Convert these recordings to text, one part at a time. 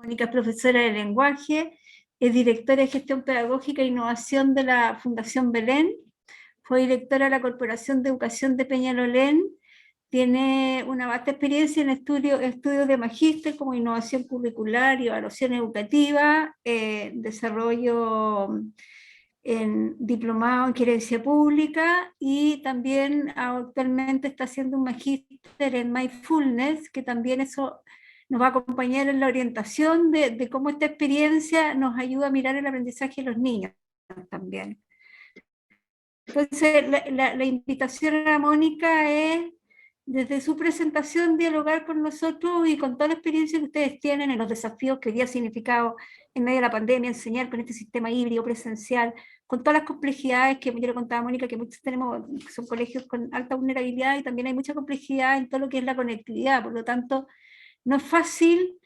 Mónica es profesora de lenguaje, es directora de gestión pedagógica e innovación de la Fundación Belén, fue directora de la Corporación de Educación de Peñalolén, tiene una vasta experiencia en estudios de magíster como innovación curricular y evaluación educativa, desarrollo en diplomado en gerencia pública y también actualmente está haciendo un magíster en mindfulness, que también eso nos va a acompañar en la orientación de cómo esta experiencia nos ayuda a mirar el aprendizaje de los niños también. Entonces, la invitación a Mónica es, desde su presentación, dialogar con nosotros y con toda la experiencia que ustedes tienen en los desafíos que hoy día ha significado en medio de la pandemia, enseñar con este sistema híbrido presencial, con todas las complejidades que yo le contaba a Mónica, que muchos tenemos, son colegios con alta vulnerabilidad y también hay mucha complejidad en todo lo que es la conectividad, por lo tanto, no es fácil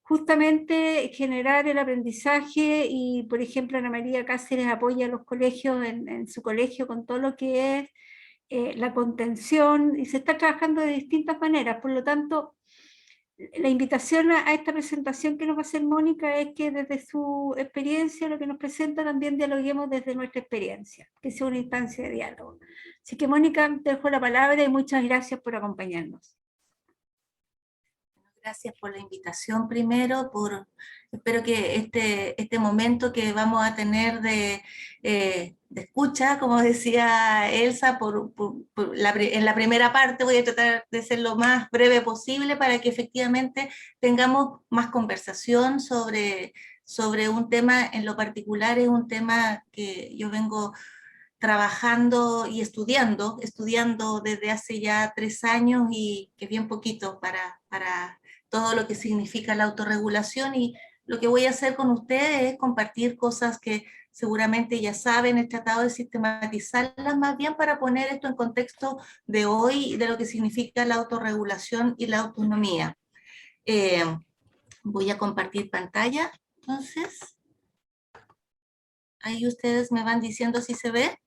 justamente generar el aprendizaje y, por ejemplo, Ana María Cáceres apoya a los colegios en su colegio con todo lo que es la contención y se está trabajando de distintas maneras. Por lo tanto, la invitación a esta presentación que nos va a hacer Mónica es que desde su experiencia, lo que nos presenta, también dialoguemos desde nuestra experiencia, que sea una instancia de diálogo. Así que Mónica, te dejo la palabra y muchas gracias por acompañarnos. Gracias por la invitación primero, espero que este momento que vamos a tener de escucha, como decía Elsa, en la primera parte voy a tratar de ser lo más breve posible para que efectivamente tengamos más conversación sobre un tema en lo particular, es un tema que yo vengo trabajando y estudiando desde hace ya 3 años y que es bien poquito para todo lo que significa la autorregulación, y lo que voy a hacer con ustedes es compartir cosas que seguramente ya saben, he tratado de sistematizarlas más bien para poner esto en contexto de hoy y de lo que significa la autorregulación y la autonomía. Voy a compartir pantalla, entonces, ahí ustedes me van diciendo si se ve.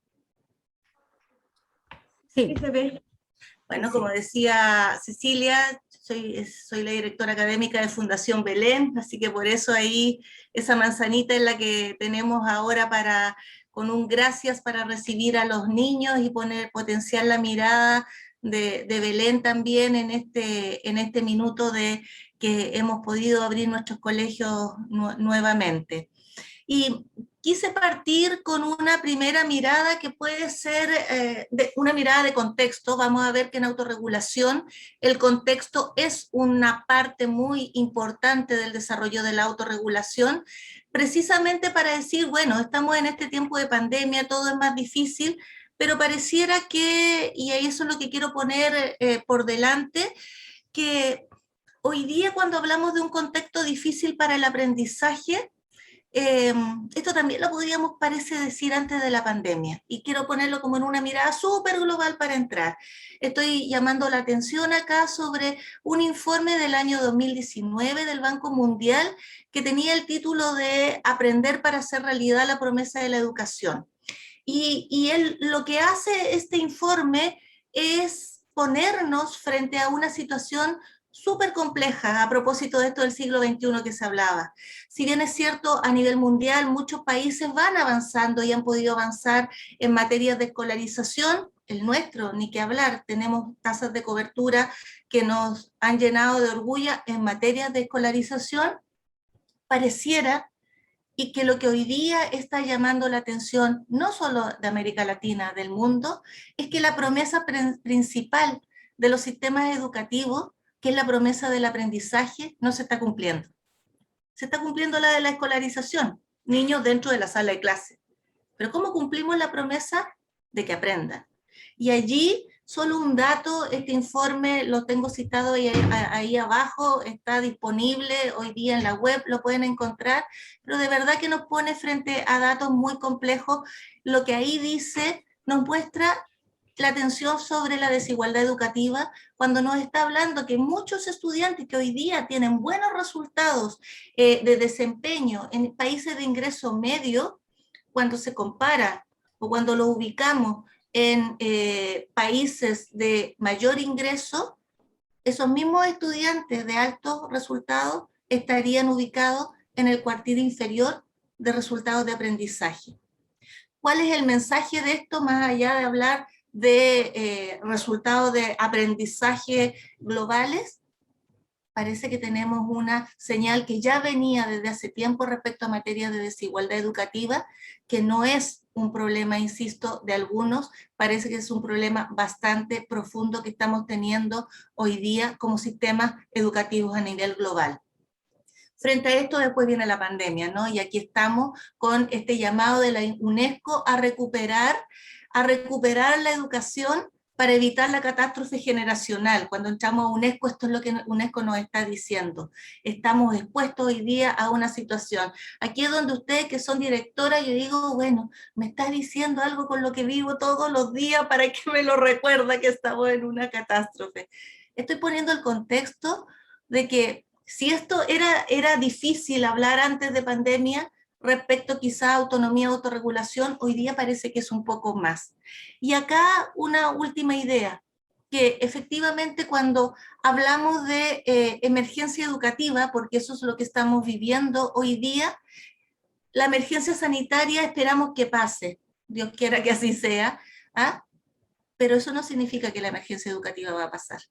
Sí, se ve. Bueno, como decía Cecilia, soy la directora académica de Fundación Belén, así que por eso ahí esa manzanita es la que tenemos ahora con un gracias para recibir a los niños y potenciar la mirada de Belén también en este minuto de que hemos podido abrir nuestros colegios nuevamente. Y quise partir con una primera mirada que puede ser una mirada de contexto. Vamos a ver que en autorregulación el contexto es una parte muy importante del desarrollo de la autorregulación, precisamente para decir, bueno, estamos en este tiempo de pandemia, todo es más difícil, pero pareciera que, y eso es lo que quiero poner por delante, que hoy día cuando hablamos de un contexto difícil para el aprendizaje, esto también lo podríamos, parece, decir antes de la pandemia, y quiero ponerlo como en una mirada súper global para entrar. Estoy llamando la atención acá sobre un informe del año 2019 del Banco Mundial que tenía el título de Aprender para hacer realidad la promesa de la educación. Y lo que hace este informe es ponernos frente a una situación súper compleja a propósito de esto del siglo XXI que se hablaba. Si bien es cierto, a nivel mundial muchos países van avanzando y han podido avanzar en materias de escolarización, el nuestro, ni que hablar, tenemos tasas de cobertura que nos han llenado de orgullo en materias de escolarización, pareciera y que lo que hoy día está llamando la atención, no solo de América Latina, del mundo, es que la promesa principal de los sistemas educativos, que es la promesa del aprendizaje, no se está cumpliendo. Se está cumpliendo la de la escolarización, niños dentro de la sala de clase. Pero ¿cómo cumplimos la promesa de que aprendan? Y allí, solo un dato, este informe lo tengo citado ahí abajo, está disponible hoy día en la web, lo pueden encontrar, pero de verdad que nos pone frente a datos muy complejos. Lo que ahí dice nos muestra la atención sobre la desigualdad educativa, cuando nos está hablando que muchos estudiantes que hoy día tienen buenos resultados de desempeño en países de ingreso medio, cuando se compara o cuando lo ubicamos en países de mayor ingreso, esos mismos estudiantes de altos resultados estarían ubicados en el cuartil inferior de resultados de aprendizaje. ¿Cuál es el mensaje de esto, más allá de hablar de resultados de aprendizaje globales? Parece que tenemos una señal que ya venía desde hace tiempo respecto a materia de desigualdad educativa, que no es un problema, insisto, de algunos, parece que es un problema bastante profundo que estamos teniendo hoy día como sistemas educativos a nivel global. Frente a esto después viene la pandemia, ¿no? Y aquí estamos con este llamado de la UNESCO a recuperar la educación para evitar la catástrofe generacional. Cuando entramos a UNESCO, esto es lo que UNESCO nos está diciendo. Estamos expuestos hoy día a una situación. Aquí es donde ustedes que son directoras, yo digo, bueno, me está diciendo algo con lo que vivo todos los días para que me lo recuerda que estamos en una catástrofe. Estoy poniendo el contexto de que si esto era difícil hablar antes de pandemia, respecto quizá a autonomía, autorregulación, hoy día parece que es un poco más. Y acá una última idea, que efectivamente cuando hablamos de emergencia educativa, porque eso es lo que estamos viviendo hoy día, la emergencia sanitaria esperamos que pase, Dios quiera que así sea, ¿ah? Pero eso no significa que la emergencia educativa va a pasar.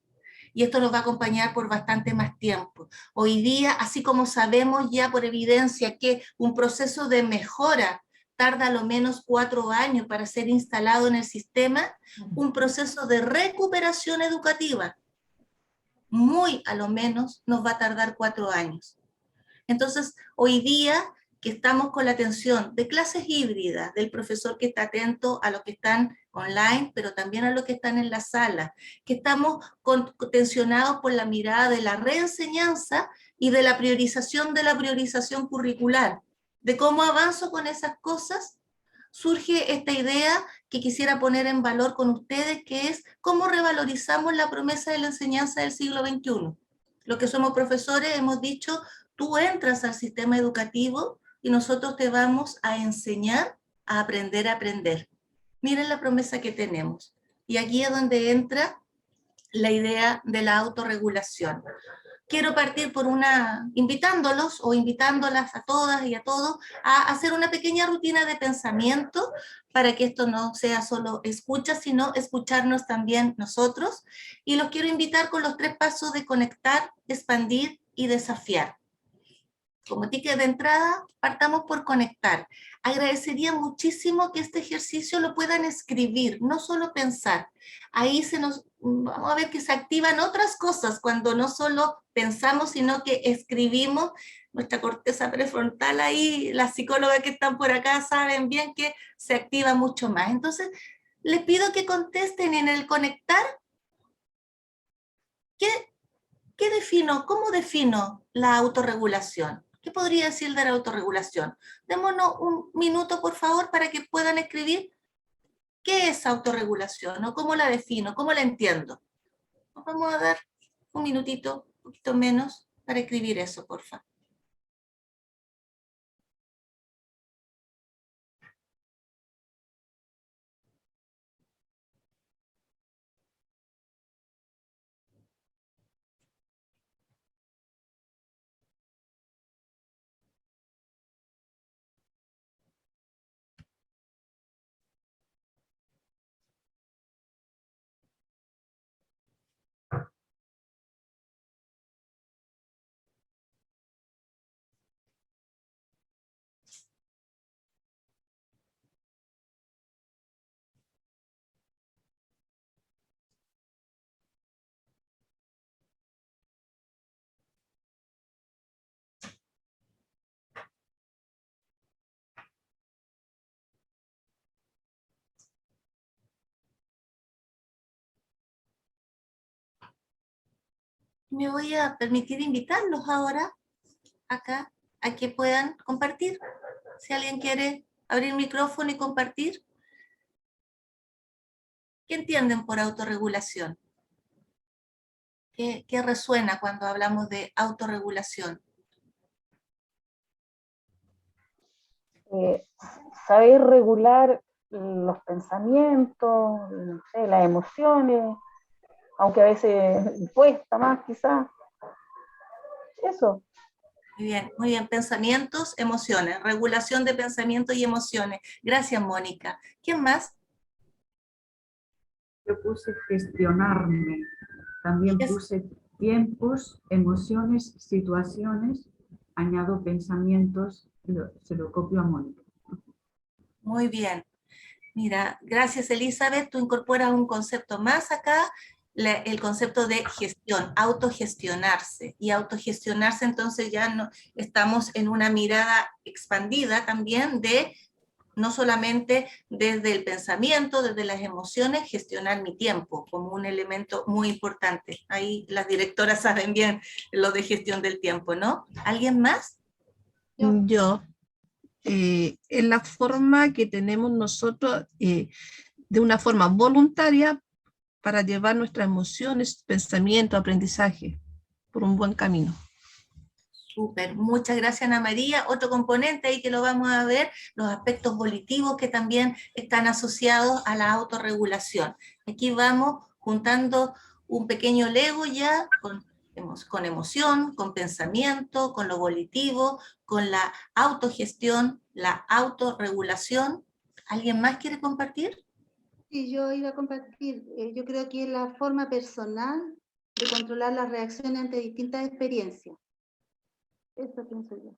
Y esto nos va a acompañar por bastante más tiempo. Hoy día, así como sabemos ya por evidencia que un proceso de mejora tarda a lo menos 4 años para ser instalado en el sistema, un proceso de recuperación educativa, muy a lo menos, nos va a tardar 4 años. Entonces, hoy día que estamos con la atención de clases híbridas, del profesor que está atento a los que están online, pero también a los que están en la sala, que estamos tensionados por la mirada de la reenseñanza y de la priorización curricular, de cómo avanzo con esas cosas, surge esta idea que quisiera poner en valor con ustedes, que es cómo revalorizamos la promesa de la enseñanza del siglo XXI. Los que somos profesores hemos dicho, tú entras al sistema educativo y nosotros te vamos a enseñar a aprender a aprender. Miren la promesa que tenemos. Y aquí es donde entra la idea de la autorregulación. Quiero partir por invitándolos o invitándolas a todas y a todos a hacer una pequeña rutina de pensamiento para que esto no sea solo escucha, sino escucharnos también nosotros. Y los quiero invitar con los 3 pasos de conectar, expandir y desafiar. Como ticket de entrada, partamos por conectar. Agradecería muchísimo que este ejercicio lo puedan escribir, no solo pensar. Ahí vamos a ver que se activan otras cosas cuando no solo pensamos, sino que escribimos. Nuestra corteza prefrontal ahí, las psicólogas que están por acá saben bien que se activa mucho más. Entonces, les pido que contesten en el conectar. ¿Qué defino? ¿Cómo defino la autorregulación? ¿Qué podría decir de la autorregulación? Démonos un minuto, por favor, para que puedan escribir qué es autorregulación, o cómo la defino, cómo la entiendo. Nos vamos a dar un minutito, un poquito menos, para escribir eso, por favor. Me voy a permitir invitarlos ahora, acá, a que puedan compartir. Si alguien quiere abrir el micrófono y compartir. ¿Qué entienden por autorregulación? ¿Qué resuena cuando hablamos de autorregulación? Saber regular los pensamientos, no sé, las emociones, aunque a veces cuesta más quizás. Eso. muy bien. Pensamientos, emociones, regulación de pensamientos y emociones. Gracias, Mónica. ¿Quién más? Yo puse gestionarme. También puse tiempos, emociones, situaciones. Añado pensamientos, se lo copio a Mónica. Muy bien. Mira, gracias Elizabeth, tú incorporas un concepto más acá, el concepto de gestión, autogestionarse. Y autogestionarse entonces ya no, estamos en una mirada expandida también de no solamente desde el pensamiento, desde las emociones, gestionar mi tiempo como un elemento muy importante. Ahí las directoras saben bien lo de gestión del tiempo, ¿no? ¿Alguien más? Yo, en la forma que tenemos nosotros, de una forma voluntaria, para llevar nuestras emociones, pensamiento, aprendizaje por un buen camino. Súper, muchas gracias Ana María. Otro componente ahí que lo vamos a ver, los aspectos volitivos que también están asociados a la autorregulación. Aquí vamos juntando un pequeño Lego ya con emoción, con pensamiento, con lo volitivo, con la autogestión, la autorregulación. ¿Alguien más quiere compartir? Sí, yo iba a compartir, yo creo que es la forma personal de controlar las reacciones ante distintas experiencias. Eso pienso yo.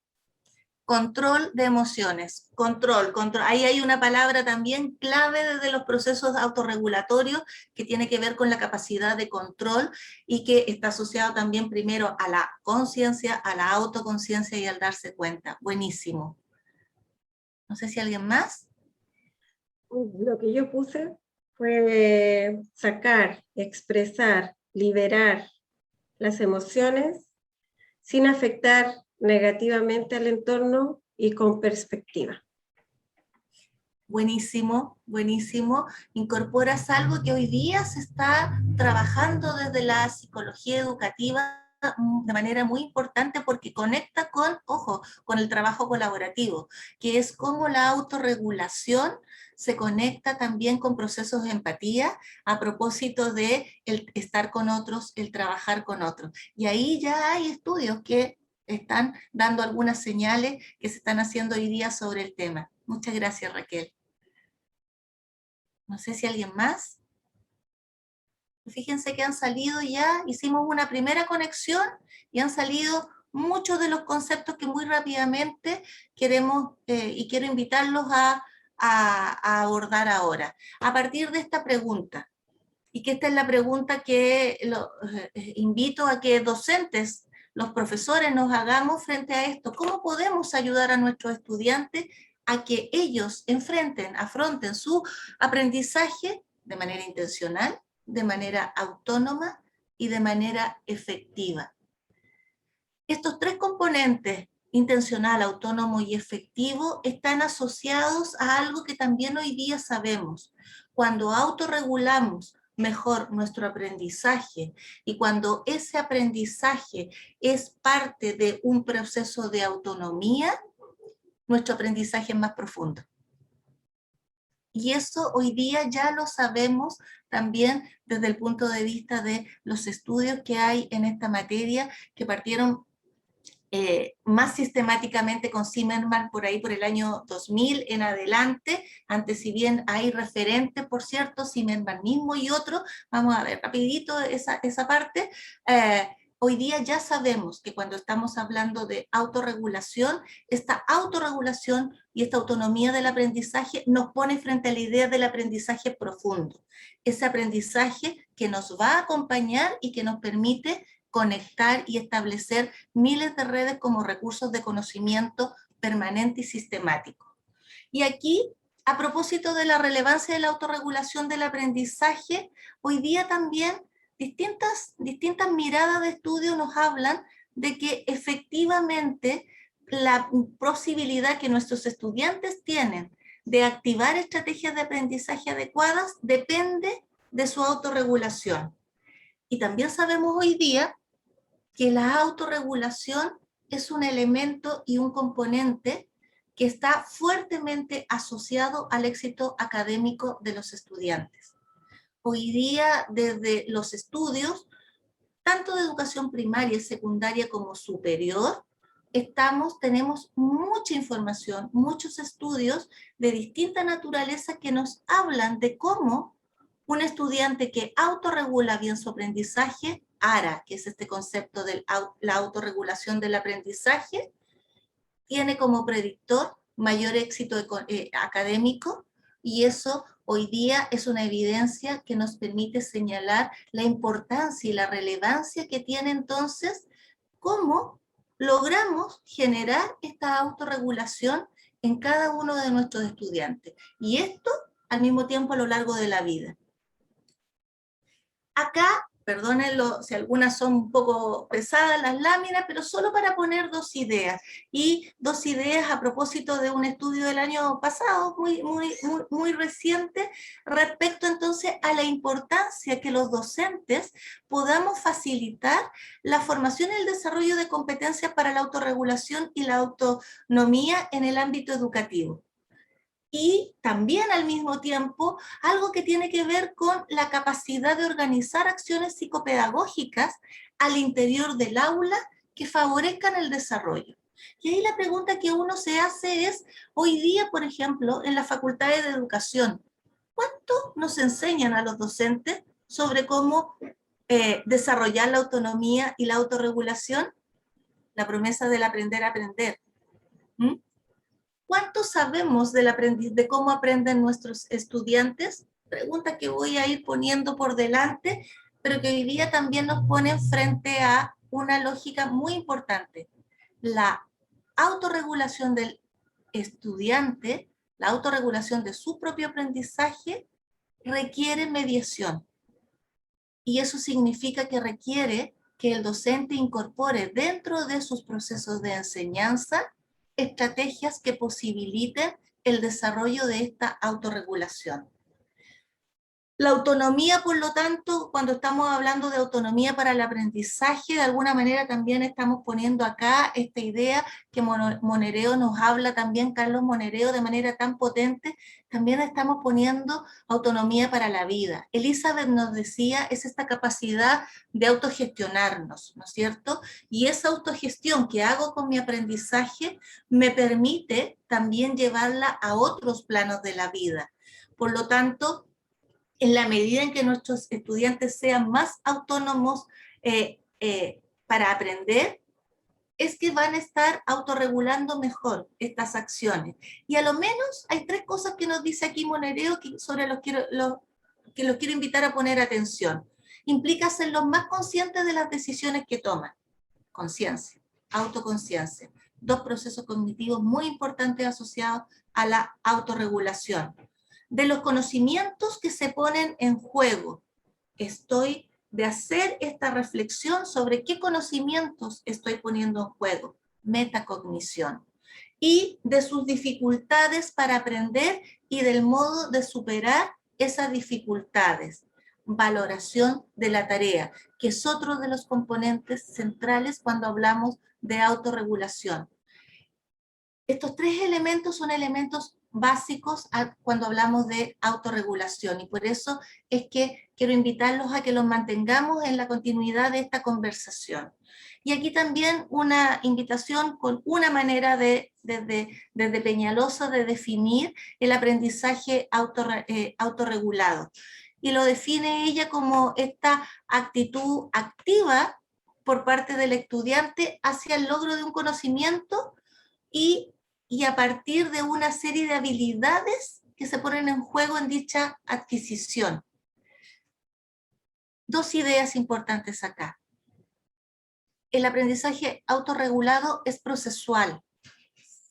Control de emociones, control. Ahí hay una palabra también clave desde los procesos autorregulatorios que tiene que ver con la capacidad de control y que está asociado también primero a la conciencia, a la autoconciencia y al darse cuenta. Buenísimo. No sé si alguien más. Lo que yo puse fue sacar, expresar, liberar las emociones sin afectar negativamente al entorno y con perspectiva. Buenísimo, buenísimo. Incorporas algo que hoy día se está trabajando desde la psicología educativa de manera muy importante porque conecta con, ojo, con el trabajo colaborativo, que es cómo la autorregulación se conecta también con procesos de empatía a propósito de el estar con otros, el trabajar con otros. Y ahí ya hay estudios que están dando algunas señales que se están haciendo hoy día sobre el tema. Muchas gracias, Raquel. No sé si alguien más. Fíjense que han salido ya, hicimos una primera conexión y han salido muchos de los conceptos que muy rápidamente queremos y quiero invitarlos a abordar ahora. A partir de esta pregunta, y que esta es la pregunta que invito a que docentes, los profesores nos hagamos frente a esto. ¿Cómo podemos ayudar a nuestros estudiantes a que ellos afronten su aprendizaje de manera intencional, de manera autónoma y de manera efectiva? Estos tres componentes, intencional, autónomo y efectivo, están asociados a algo que también hoy día sabemos. Cuando autorregulamos mejor nuestro aprendizaje y cuando ese aprendizaje es parte de un proceso de autonomía, nuestro aprendizaje es más profundo. Y eso hoy día ya lo sabemos también desde el punto de vista de los estudios que hay en esta materia, que partieron más sistemáticamente con Zimmerman por ahí por el año 2000 en adelante. Antes, si bien hay referentes, por cierto, Zimmerman mismo y otros, vamos a ver rapidito esa parte. Hoy día ya sabemos que cuando estamos hablando de autorregulación, esta autorregulación y esta autonomía del aprendizaje nos pone frente a la idea del aprendizaje profundo. Ese aprendizaje que nos va a acompañar y que nos permite conectar y establecer miles de redes como recursos de conocimiento permanente y sistemático. Y aquí, a propósito de la relevancia de la autorregulación del aprendizaje, hoy día también distintas miradas de estudio nos hablan de que efectivamente la posibilidad que nuestros estudiantes tienen de activar estrategias de aprendizaje adecuadas depende de su autorregulación. Y también sabemos hoy día que la autorregulación es un elemento y un componente que está fuertemente asociado al éxito académico de los estudiantes. Hoy día, desde los estudios, tanto de educación primaria, secundaria como superior, tenemos mucha información, muchos estudios de distinta naturaleza que nos hablan de cómo un estudiante que autorregula bien su aprendizaje, ARA, que es este concepto de la autorregulación del aprendizaje, tiene como predictor mayor éxito académico, y eso hoy día es una evidencia que nos permite señalar la importancia y la relevancia que tiene entonces cómo logramos generar esta autorregulación en cada uno de nuestros estudiantes. Y esto al mismo tiempo a lo largo de la vida. Acá, perdónenlo si algunas son un poco pesadas las láminas, pero solo para poner dos ideas. Y dos ideas a propósito de un estudio del año pasado, muy reciente, respecto entonces a la importancia que los docentes podamos facilitar la formación y el desarrollo de competencias para la autorregulación y la autonomía en el ámbito educativo. Y también al mismo tiempo algo que tiene que ver con la capacidad de organizar acciones psicopedagógicas al interior del aula que favorezcan el desarrollo. Y ahí la pregunta que uno se hace es, hoy día, por ejemplo, en las facultades de educación, ¿cuánto nos enseñan a los docentes sobre cómo desarrollar la autonomía y la autorregulación? La promesa del aprender a aprender. ¿Cuánto sabemos de cómo aprenden nuestros estudiantes? Pregunta que voy a ir poniendo por delante, pero que hoy día también nos pone frente a una lógica muy importante. La autorregulación del estudiante, la autorregulación de su propio aprendizaje, requiere mediación. Y eso significa que requiere que el docente incorpore dentro de sus procesos de enseñanza estrategias que posibiliten el desarrollo de esta autorregulación. La autonomía, por lo tanto, cuando estamos hablando de autonomía para el aprendizaje, de alguna manera también estamos poniendo acá esta idea que Monereo nos habla también, Carlos Monereo, de manera tan potente, también estamos poniendo autonomía para la vida. Elizabeth nos decía, es esta capacidad de autogestionarnos, ¿no es cierto? Y esa autogestión que hago con mi aprendizaje me permite también llevarla a otros planos de la vida. Por lo tanto, en la medida en que nuestros estudiantes sean más autónomos para aprender, es que van a estar autorregulando mejor estas acciones. Y a lo menos hay tres cosas que nos dice aquí Monereo sobre los que los quiero invitar a poner atención. Implica ser los más conscientes de las decisiones que toman. Conciencia, autoconciencia. Dos procesos cognitivos muy importantes asociados a la autorregulación. De los conocimientos que se ponen en juego. Estoy de hacer esta reflexión sobre qué conocimientos estoy poniendo en juego. Metacognición. Y de sus dificultades para aprender y del modo de superar esas dificultades. Valoración de la tarea, que es otro de los componentes centrales cuando hablamos de autorregulación. Estos tres elementos son elementos básicos cuando hablamos de autorregulación, y por eso es que quiero invitarlos a que los mantengamos en la continuidad de esta conversación. Y aquí también una invitación con una manera desde Peñalosa de definir el aprendizaje autorregulado. Y lo define ella como esta actitud activa por parte del estudiante hacia el logro de un conocimiento y a partir de una serie de habilidades que se ponen en juego en dicha adquisición. Dos ideas importantes acá. El aprendizaje autorregulado es procesual,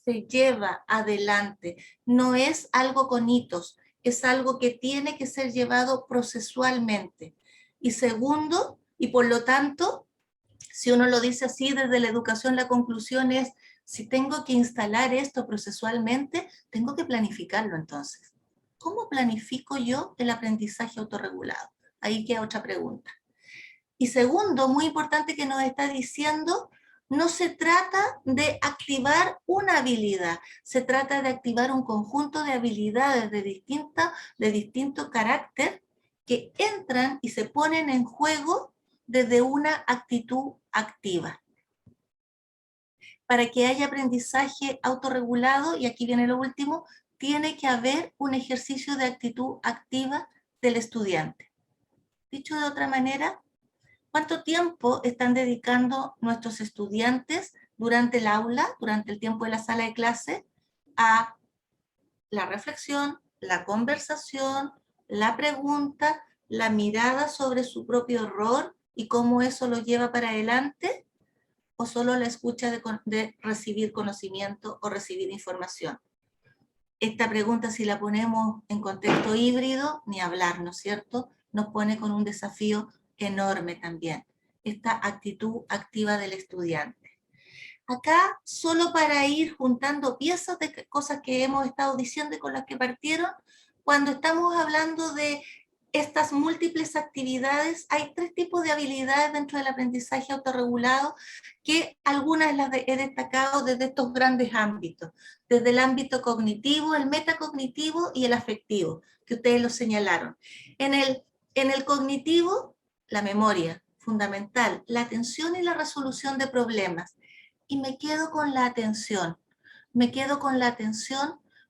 se lleva adelante, no es algo con hitos, es algo que tiene que ser llevado procesualmente. Y segundo, y por lo tanto, si uno lo dice así desde la educación, la conclusión es, si tengo que instalar esto procesualmente, tengo que planificarlo entonces. ¿Cómo planifico yo el aprendizaje autorregulado? Ahí queda otra pregunta. Y segundo, muy importante que nos está diciendo, no se trata de activar una habilidad, se trata de activar un conjunto de habilidades de distinto carácter que entran y se ponen en juego desde una actitud activa. para que haya aprendizaje autorregulado, y aquí viene lo último, tiene que haber un ejercicio de actitud activa del estudiante. Dicho de otra manera, ¿cuánto tiempo están dedicando nuestros estudiantes durante el aula, durante el tiempo de la sala de clase, a la reflexión, la conversación, la pregunta, la mirada sobre su propio error y cómo eso lo lleva para adelante? ¿O solo la escucha de recibir conocimiento o recibir información? Esta pregunta, si la ponemos en contexto híbrido, ni hablar, ¿no es cierto?, nos pone con un desafío enorme también, esta actitud activa del estudiante. Acá, solo para ir juntando piezas de cosas que hemos estado diciendo y con las que partieron, cuando estamos hablando de estas múltiples actividades, hay 3 tipos de habilidades dentro del aprendizaje autorregulado, que algunas las he destacado desde estos grandes ámbitos, desde el ámbito cognitivo, el metacognitivo y el afectivo, que ustedes lo señalaron. En el cognitivo, la memoria, fundamental, la atención y la resolución de problemas. Y me quedo con la atención,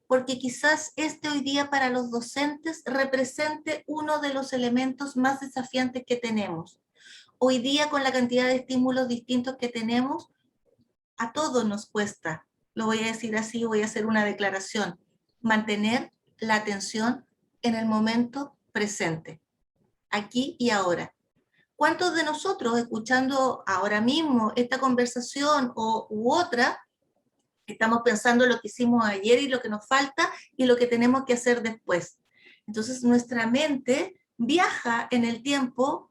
porque quizás hoy día para los docentes represente uno de los elementos más desafiantes que tenemos. Hoy día, con la cantidad de estímulos distintos que tenemos, a todos nos cuesta, lo voy a decir así, voy a hacer una declaración, mantener la atención en el momento presente, aquí y ahora. ¿Cuántos de nosotros, escuchando ahora mismo esta conversación u otra, estamos pensando lo que hicimos ayer y lo que nos falta y lo que tenemos que hacer después? Entonces nuestra mente viaja en el tiempo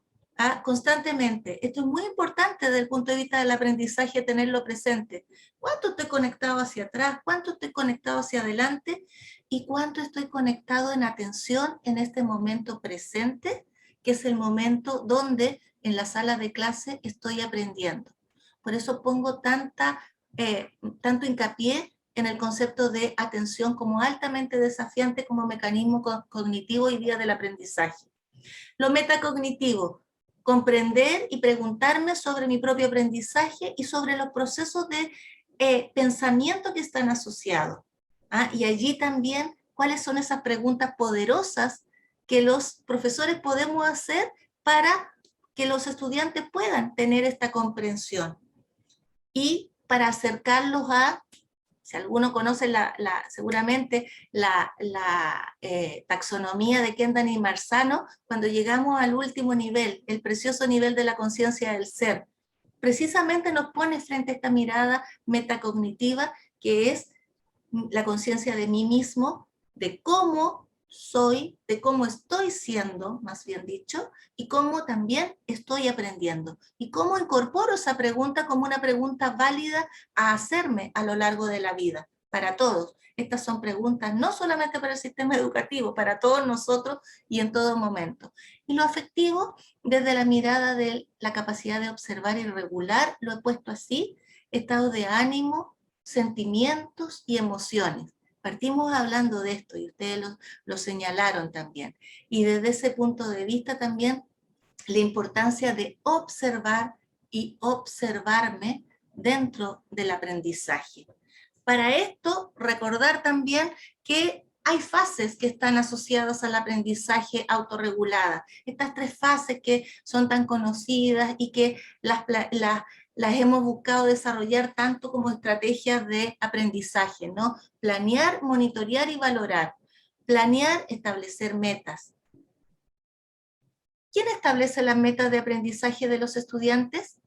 constantemente. Esto es muy importante desde el punto de vista del aprendizaje, tenerlo presente. ¿Cuánto estoy conectado hacia atrás? ¿Cuánto estoy conectado hacia adelante? ¿Y cuánto estoy conectado en atención en este momento presente, que es el momento donde en la sala de clase estoy aprendiendo? Por eso pongo tanto hincapié en el concepto de atención como altamente desafiante como mecanismo cognitivo y vía del aprendizaje. Lo metacognitivo, comprender y preguntarme sobre mi propio aprendizaje y sobre los procesos de pensamiento que están asociados. Y allí también, ¿cuáles son esas preguntas poderosas que los profesores podemos hacer para que los estudiantes puedan tener esta comprensión? Y para acercarlos si alguno conoce seguramente la taxonomía de Kendall y Marzano, cuando llegamos al último nivel, el precioso nivel de la conciencia del ser, precisamente nos pone frente a esta mirada metacognitiva, que es la conciencia de mí mismo, de cómo soy, de cómo estoy siendo, más bien dicho, y cómo también estoy aprendiendo. Y cómo incorporo esa pregunta como una pregunta válida a hacerme a lo largo de la vida, para todos. Estas son preguntas no solamente para el sistema educativo, para todos nosotros y en todo momento. Y lo afectivo, desde la mirada de la capacidad de observar y regular, lo he puesto así, estado de ánimo, sentimientos y emociones. Partimos hablando de esto y ustedes lo señalaron también. Y desde ese punto de vista también la importancia de observar y observarme dentro del aprendizaje. Para esto, recordar también que hay fases que están asociadas al aprendizaje autorregulada. Estas 3 fases que son tan conocidas y que las hemos buscado desarrollar tanto como estrategias de aprendizaje, ¿no? Planear, monitorear y valorar. Planear, establecer metas. ¿Quién establece las metas de aprendizaje de los estudiantes?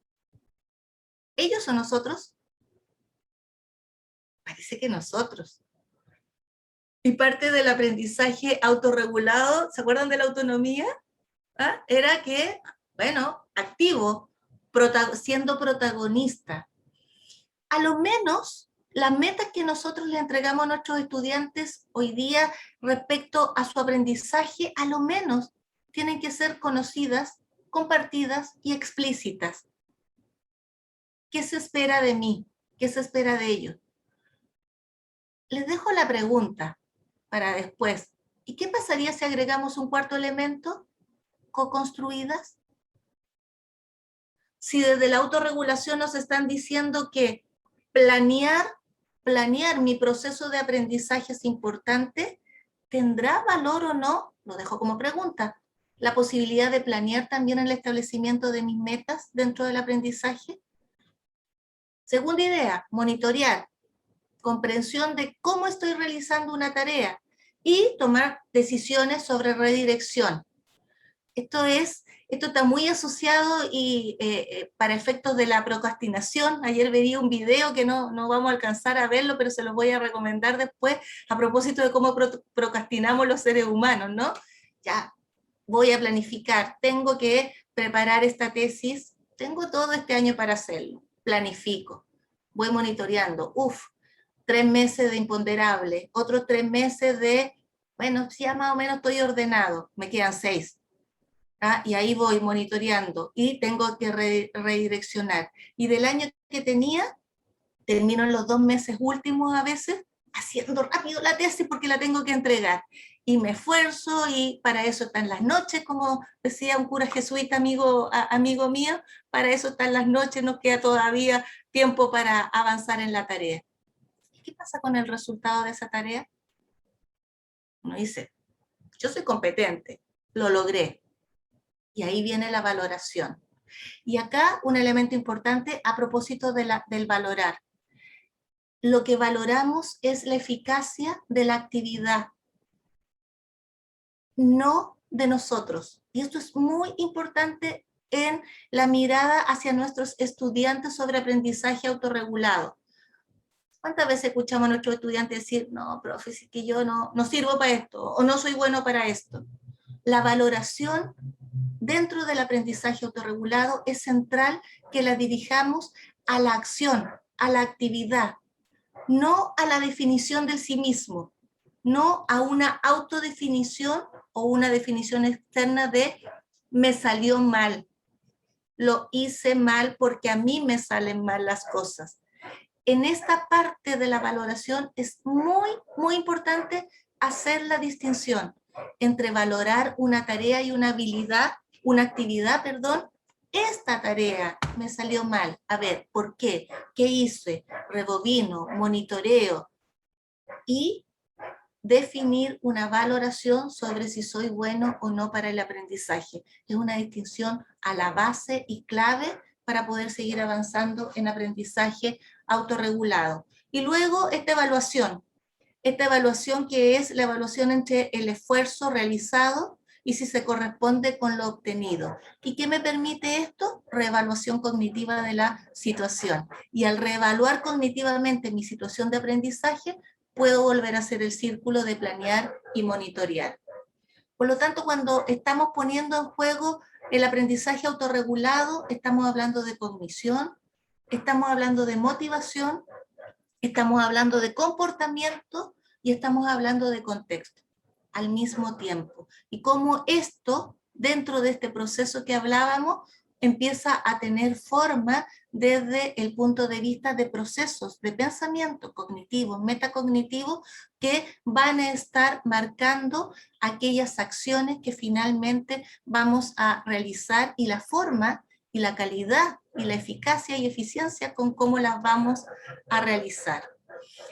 ¿Ellos o nosotros? Parece que nosotros. Y parte del aprendizaje autorregulado, ¿se acuerdan de la autonomía? Era que, bueno, activo, siendo protagonista. A lo menos las metas que nosotros le entregamos a nuestros estudiantes hoy día respecto a su aprendizaje, a lo menos tienen que ser conocidas, compartidas y explícitas. ¿Qué se espera de mí? ¿Qué se espera de ellos? Les dejo la pregunta para después. ¿Y qué pasaría si agregamos un cuarto elemento? ¿Co-construidas? Si desde la autorregulación nos están diciendo que planear mi proceso de aprendizaje es importante. ¿Tendrá valor o no? Lo dejo como pregunta. La posibilidad de planear también el establecimiento de mis metas dentro del aprendizaje. Segunda idea, monitorear. Comprensión de cómo estoy realizando una tarea y tomar decisiones sobre redirección. Esto está muy asociado y para efectos de la procrastinación. Ayer veía un video que no vamos a alcanzar a verlo, pero se los voy a recomendar después a propósito de cómo procrastinamos los seres humanos, ¿no? Ya, voy a planificar, tengo que preparar esta tesis, tengo todo este año para hacerlo, planifico, voy monitoreando, 3 meses de imponderable, otros 3 meses de, bueno, ya más o menos estoy ordenado, me quedan 6. Y ahí voy monitoreando y tengo que redireccionar. Y del año que tenía, termino en los 2 meses últimos a veces, haciendo rápido la tesis porque la tengo que entregar. Y me esfuerzo y para eso están las noches, como decía un cura jesuita amigo mío, para eso están las noches, nos queda todavía tiempo para avanzar en la tarea. ¿Qué pasa con el resultado de esa tarea? Uno dice, yo soy competente, lo logré. Y ahí viene la valoración. Y acá un elemento importante a propósito del valorar. Lo que valoramos es la eficacia de la actividad, no de nosotros. Y esto es muy importante en la mirada hacia nuestros estudiantes sobre aprendizaje autorregulado. ¿Cuántas veces escuchamos a nuestros estudiantes decir, no, profe, es que yo no sirvo para esto, o no soy bueno para esto? La valoración dentro del aprendizaje autorregulado es central que la dirijamos a la acción, a la actividad, no a la definición del sí mismo, no a una autodefinición o una definición externa de me salió mal, lo hice mal porque a mí me salen mal las cosas. En esta parte de la valoración es muy, muy importante hacer la distinción entre valorar una tarea y una habilidad, una actividad, perdón. Esta tarea me salió mal. A ver, ¿por qué? ¿Qué hice? Rebobino, monitoreo y definir una valoración sobre si soy bueno o no para el aprendizaje. Es una distinción a la base y clave para poder seguir avanzando en aprendizaje autorregulado. Y luego esta evaluación que es la evaluación entre el esfuerzo realizado y si se corresponde con lo obtenido. ¿Y qué me permite esto? Reevaluación cognitiva de la situación. Y al reevaluar cognitivamente mi situación de aprendizaje, puedo volver a hacer el círculo de planear y monitorear. Por lo tanto, cuando estamos poniendo en juego el aprendizaje autorregulado, estamos hablando de cognición, estamos hablando de motivación, estamos hablando de comportamiento y estamos hablando de contexto al mismo tiempo. Y cómo esto, dentro de este proceso que hablábamos, empieza a tener forma desde el punto de vista de procesos de pensamiento cognitivo, metacognitivo, que van a estar marcando aquellas acciones que finalmente vamos a realizar y la forma y la calidad y la eficacia y eficiencia con cómo las vamos a realizar.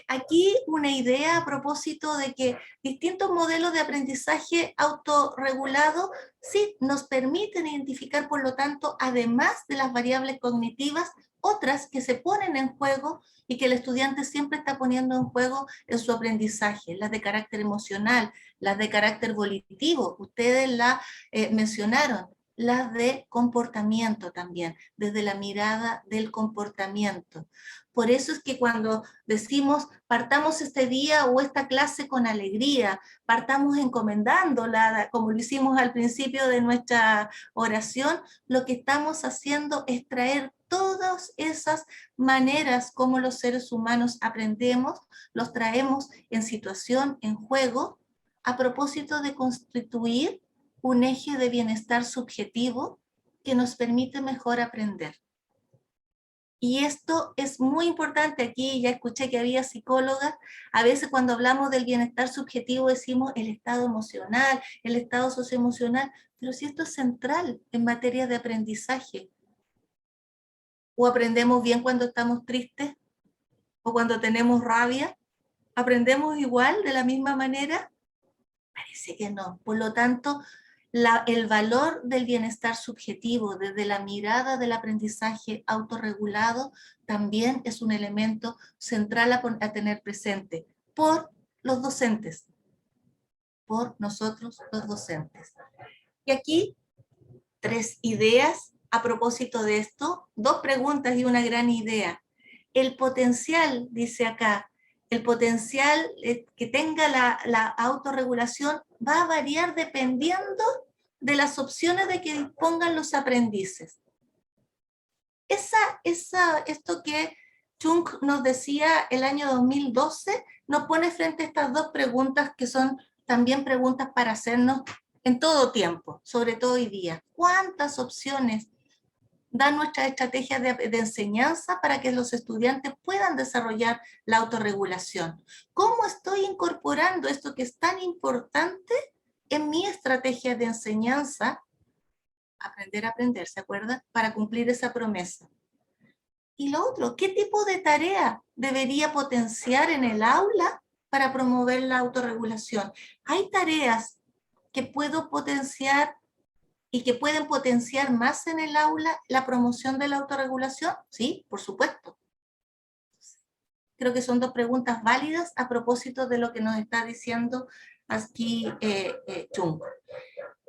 Aquí una idea a propósito de que distintos modelos de aprendizaje autorregulado sí nos permiten identificar, por lo tanto, además de las variables cognitivas, otras que se ponen en juego y que el estudiante siempre está poniendo en juego en su aprendizaje, las de carácter emocional, las de carácter volitivo, ustedes la mencionaron, las de comportamiento también, desde la mirada del comportamiento. Por eso es que cuando decimos partamos este día o esta clase con alegría, partamos encomendándola, como lo hicimos al principio de nuestra oración, lo que estamos haciendo es traer todas esas maneras como los seres humanos aprendemos, los traemos en situación, en juego, a propósito de constituir un eje de bienestar subjetivo que nos permite mejor aprender. Y esto es muy importante. Aquí ya escuché que había psicólogas. A veces cuando hablamos del bienestar subjetivo decimos el estado emocional, el estado socioemocional, pero si esto es central en materia de aprendizaje. ¿O aprendemos bien cuando estamos tristes? o cuando tenemos rabia, ¿aprendemos igual, de la misma manera? Parece que no. Por lo tanto, el valor del bienestar subjetivo desde la mirada del aprendizaje autorregulado también es un elemento central a tener presente por los docentes, por nosotros los docentes. Y aquí 3 ideas a propósito de esto, 2 preguntas y una gran idea. El potencial, dice acá, el potencial que tenga la autorregulación va a variar dependiendo de las opciones de que dispongan los aprendices. Esto que Chung nos decía el año 2012 nos pone frente a estas 2 preguntas que son también preguntas para hacernos en todo tiempo, sobre todo hoy día. ¿Cuántas opciones dan nuestras estrategias de enseñanza para que los estudiantes puedan desarrollar la autorregulación? ¿Cómo estoy incorporando esto que es tan importante en mi estrategia de enseñanza? Aprender a aprender, ¿se acuerdan? Para cumplir esa promesa. Y lo otro, ¿qué tipo de tarea debería potenciar en el aula para promover la autorregulación? ¿Hay tareas que puedo potenciar y que pueden potenciar más en el aula la promoción de la autorregulación? Sí, por supuesto. Creo que son 2 preguntas válidas a propósito de lo que nos está diciendo aquí Chung.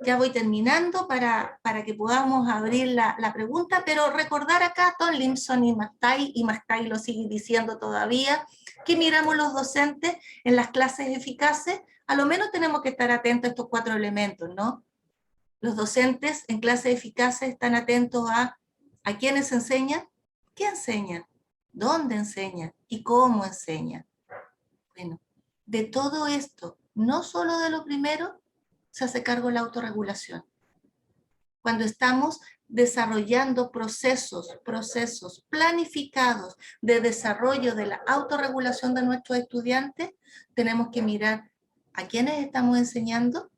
Ya voy terminando para que podamos abrir la pregunta, pero recordar acá, Tomlinson y McTighe lo sigue diciendo todavía, que miramos los docentes en las clases eficaces, a lo menos tenemos que estar atentos a estos 4 elementos, ¿no? Los docentes en clases eficaces están atentos a quiénes enseñan, qué enseñan, dónde enseñan y cómo enseñan. Bueno, de todo esto, no solo de lo primero, se hace cargo la autorregulación. Cuando estamos desarrollando procesos planificados de desarrollo de la autorregulación de nuestros estudiantes, tenemos que mirar a quiénes estamos enseñando,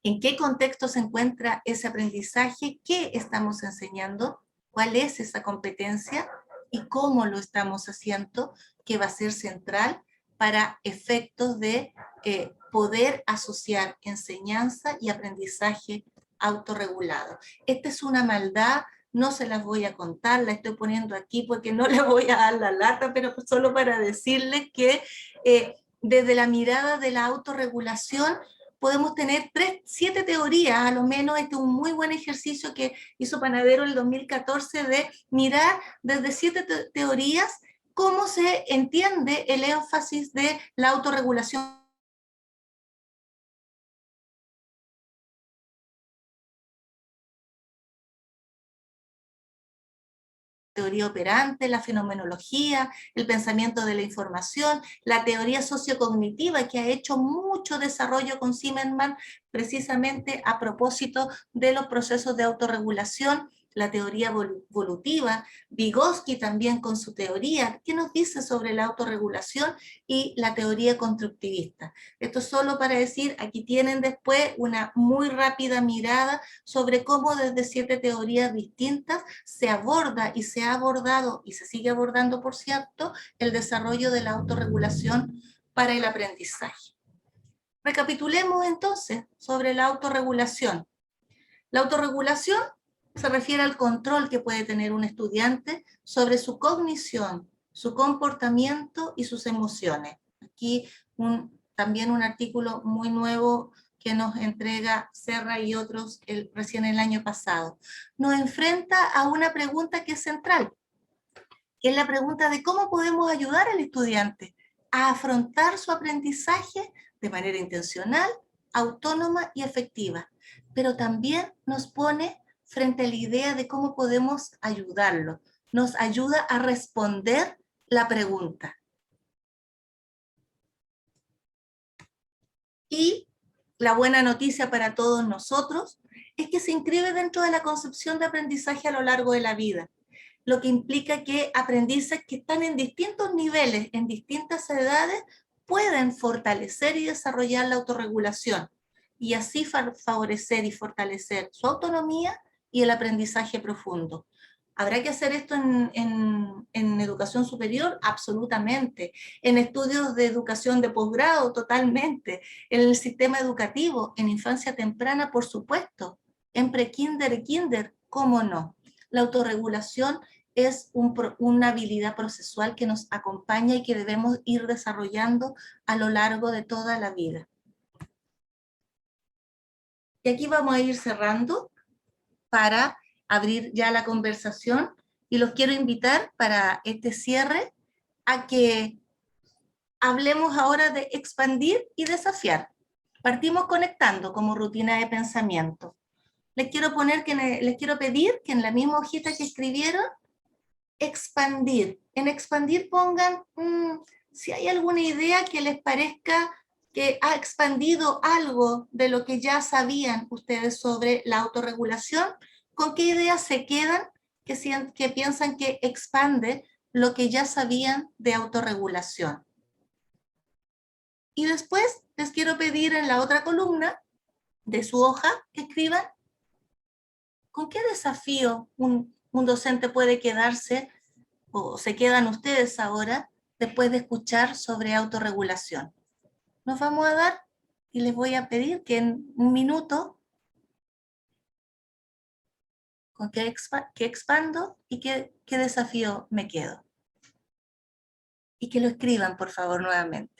en qué contexto se encuentra ese aprendizaje, qué estamos enseñando, cuál es esa competencia y cómo lo estamos haciendo, que va a ser central para efectos de poder asociar enseñanza y aprendizaje autorregulado. Esta es una maldad, no se las voy a contar, la estoy poniendo aquí porque no les voy a dar la lata, pero solo para decirles que desde la mirada de la autorregulación podemos tener 7 teorías, a lo menos. Este es un muy buen ejercicio que hizo Panadero en el 2014 de mirar desde 7 teorías cómo se entiende el énfasis de la autorregulación. Teoría operante, la fenomenología, el pensamiento de la información, la teoría sociocognitiva, que ha hecho mucho desarrollo con Zimmerman precisamente a propósito de los procesos de autorregulación, la teoría evolutiva, Vygotsky también con su teoría, ¿qué nos dice sobre la autorregulación? Y la teoría constructivista. Esto solo para decir, aquí tienen después una muy rápida mirada sobre cómo desde 7 teorías distintas se aborda y se ha abordado, y se sigue abordando, por cierto, el desarrollo de la autorregulación para el aprendizaje. Recapitulemos entonces sobre la autorregulación. La autorregulación se refiere al control que puede tener un estudiante sobre su cognición, su comportamiento y sus emociones. Aquí también un artículo muy nuevo que nos entrega Serra y otros recién el año pasado. Nos enfrenta a una pregunta que es central, que es la pregunta de cómo podemos ayudar al estudiante a afrontar su aprendizaje de manera intencional, autónoma y efectiva. Pero también nos pone frente a la idea de cómo podemos ayudarlo. Nos ayuda a responder la pregunta. Y la buena noticia para todos nosotros es que se inscribe dentro de la concepción de aprendizaje a lo largo de la vida, lo que implica que aprendices que están en distintos niveles, en distintas edades, pueden fortalecer y desarrollar la autorregulación, y así favorecer y fortalecer su autonomía y el aprendizaje profundo. ¿Habrá que hacer esto en educación superior? Absolutamente. En estudios de educación de posgrado, totalmente. En el sistema educativo, en infancia temprana, por supuesto. En prekinder y kinder, ¿cómo no? La autorregulación es una habilidad procesual que nos acompaña y que debemos ir desarrollando a lo largo de toda la vida. Y aquí vamos a ir cerrando para abrir ya la conversación y los quiero invitar para este cierre a que hablemos ahora de expandir y desafiar. Partimos conectando como rutina de pensamiento. Les quiero pedir que en la misma hojita que escribieron, expandir. En expandir pongan si hay alguna idea que les parezca que ha expandido algo de lo que ya sabían ustedes sobre la autorregulación. ¿Con qué ideas se quedan que piensan que expande lo que ya sabían de autorregulación? Y después les quiero pedir en la otra columna de su hoja que escriban con qué desafío un docente puede quedarse o se quedan ustedes ahora después de escuchar sobre autorregulación. Nos vamos a dar y les voy a pedir que en un minuto con qué expando y qué desafío me quedo. Y que lo escriban, por favor, nuevamente.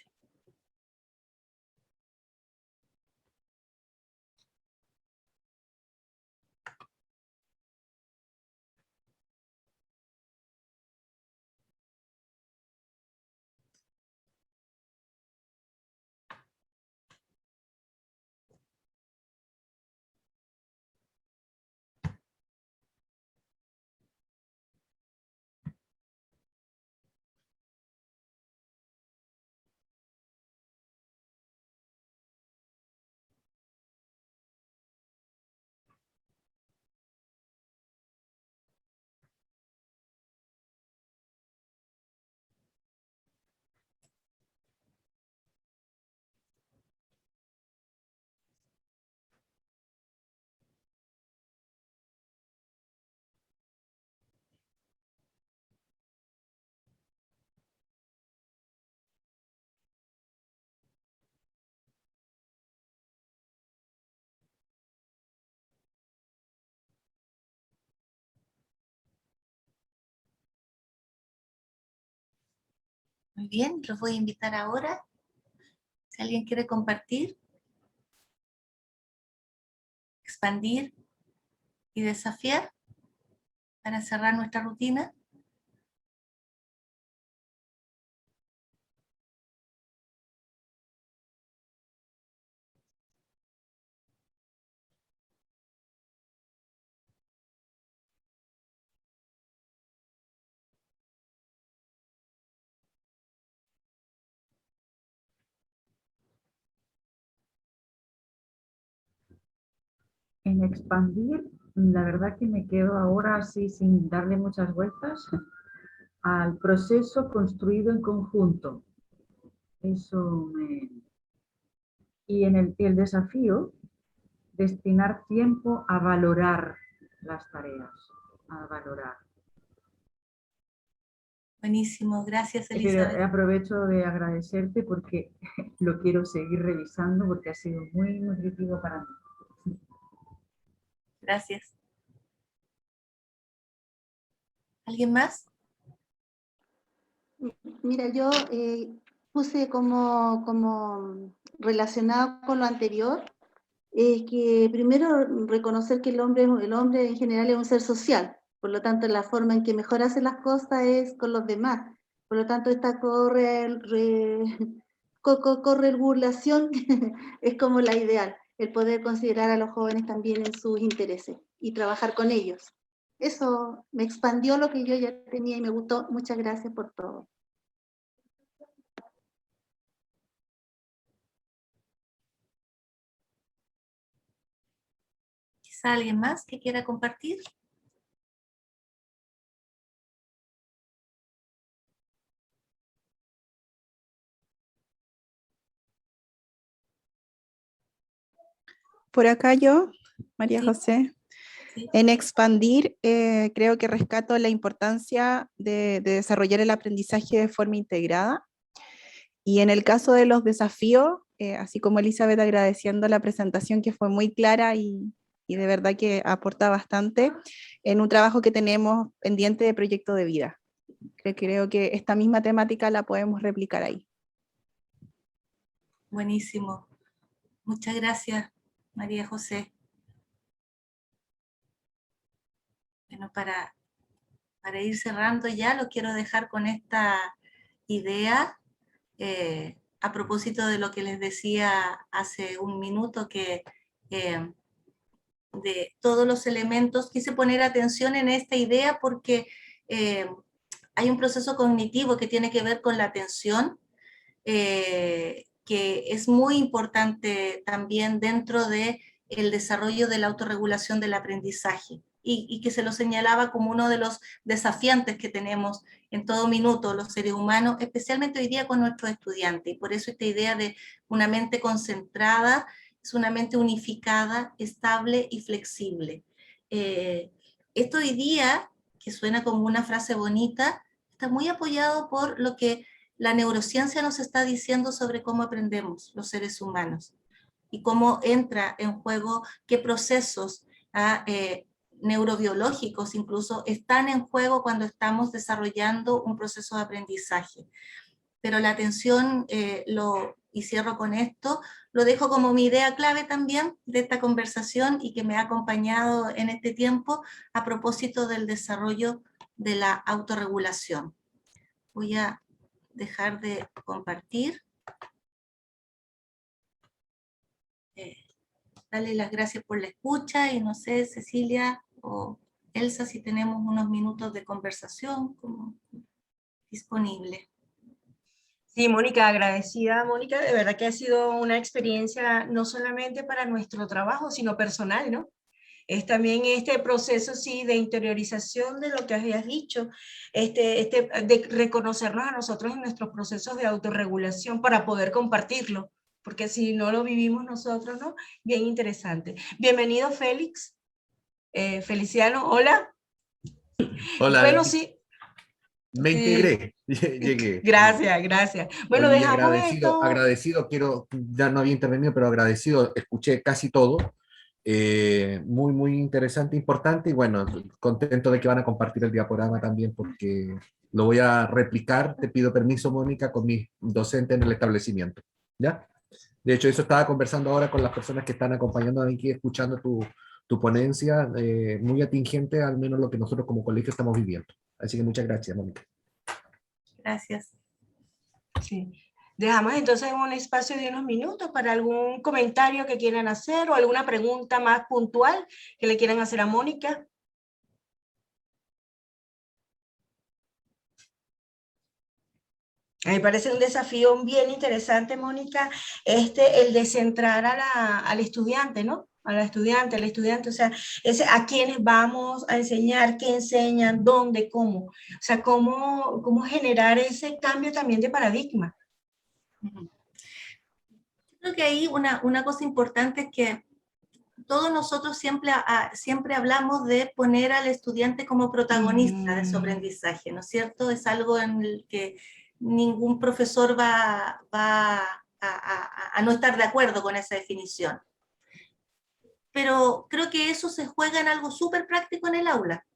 Muy bien, los voy a invitar ahora. Si alguien quiere compartir, expandir y desafiar para cerrar nuestra rutina. En expandir, la verdad que me quedo ahora así sin darle muchas vueltas al proceso construido en conjunto. Y en el desafío, destinar tiempo a valorar las tareas, a valorar. Buenísimo, gracias Pero Elizabeth. aprovecho de agradecerte porque lo quiero seguir revisando porque ha sido muy nutritivo para mí. Gracias. ¿Alguien más? Mira, yo puse como relacionado con lo anterior, que primero reconocer que el hombre en general es un ser social, por lo tanto la forma en que mejor hace las cosas es con los demás, por lo tanto esta corregulación es como la ideal, el poder considerar a los jóvenes también en sus intereses y trabajar con ellos. Eso me expandió lo que yo ya tenía y me gustó. Muchas gracias por todo. ¿Quizá alguien más que quiera compartir? Por acá yo, María Sí. José. En Expandir, creo que rescato la importancia de desarrollar el aprendizaje de forma integrada. Y en el caso de los desafíos, así como Elizabeth, agradeciendo la presentación que fue muy clara y de verdad que aporta bastante en un trabajo que tenemos pendiente de proyecto de vida. Creo que esta misma temática la podemos replicar ahí. Buenísimo. Muchas gracias, María José. Bueno, para ir cerrando ya, lo quiero dejar con esta idea, a propósito de lo que les decía hace un minuto, que de todos los elementos, quise poner atención en esta idea porque hay un proceso cognitivo que tiene que ver con la atención, que es muy importante también dentro del desarrollo de la autorregulación del aprendizaje, y que se lo señalaba como uno de los desafiantes que tenemos en todo minuto los seres humanos, especialmente hoy día con nuestros estudiantes, y por eso esta idea de una mente concentrada es una mente unificada, estable y flexible. Esto hoy día, que suena como una frase bonita, está muy apoyado por lo que la neurociencia nos está diciendo sobre cómo aprendemos los seres humanos y cómo entra en juego, qué procesos neurobiológicos incluso están en juego cuando estamos desarrollando un proceso de aprendizaje. Pero la atención, y cierro con esto, lo dejo como mi idea clave también de esta conversación y que me ha acompañado en este tiempo a propósito del desarrollo de la autorregulación. Voy a dejar de compartir. Darle las gracias por la escucha y no sé, Cecilia o Elsa, si tenemos unos minutos de conversación como disponible. Sí, Mónica, agradecida, Mónica, de verdad que ha sido una experiencia no solamente para nuestro trabajo, sino personal, ¿no? Es también este proceso, sí, de interiorización de lo que habías dicho, de reconocernos a nosotros en nuestros procesos de autorregulación para poder compartirlo, porque si no lo vivimos nosotros, ¿no? Bien interesante. Bienvenido, Félix. Feliciano, hola. Hola. Bueno, sí. Me integré, llegué. Gracias, gracias. Bueno, Oye, dejamos esto. agradecido, ya no había intervenido, pero agradecido, escuché casi todo. Muy, muy interesante, importante, y bueno, contento de que van a compartir el diaporama también, porque lo voy a replicar. Te pido permiso, Mónica, con mis docentes en el establecimiento, ¿ya? De hecho, eso estaba conversando ahora con las personas que están acompañando aquí, escuchando tu ponencia, muy atingente, al menos lo que nosotros como colegio estamos viviendo. Así que muchas gracias, Mónica. Gracias. Sí. Dejamos entonces un espacio de unos minutos para algún comentario que quieran hacer o alguna pregunta más puntual que le quieran hacer a Mónica. Me parece un desafío bien interesante, Mónica, el de centrar al estudiante, ¿no? Al estudiante, o sea, a quienes vamos a enseñar, qué enseñan, dónde, cómo. O sea, cómo generar ese cambio también de paradigma. Creo que ahí una cosa importante es que todos nosotros siempre hablamos de poner al estudiante como protagonista de su aprendizaje, ¿no es cierto? Es algo en el que ningún profesor va a no estar de acuerdo con esa definición. Pero creo que eso se juega en algo súper práctico en el aula.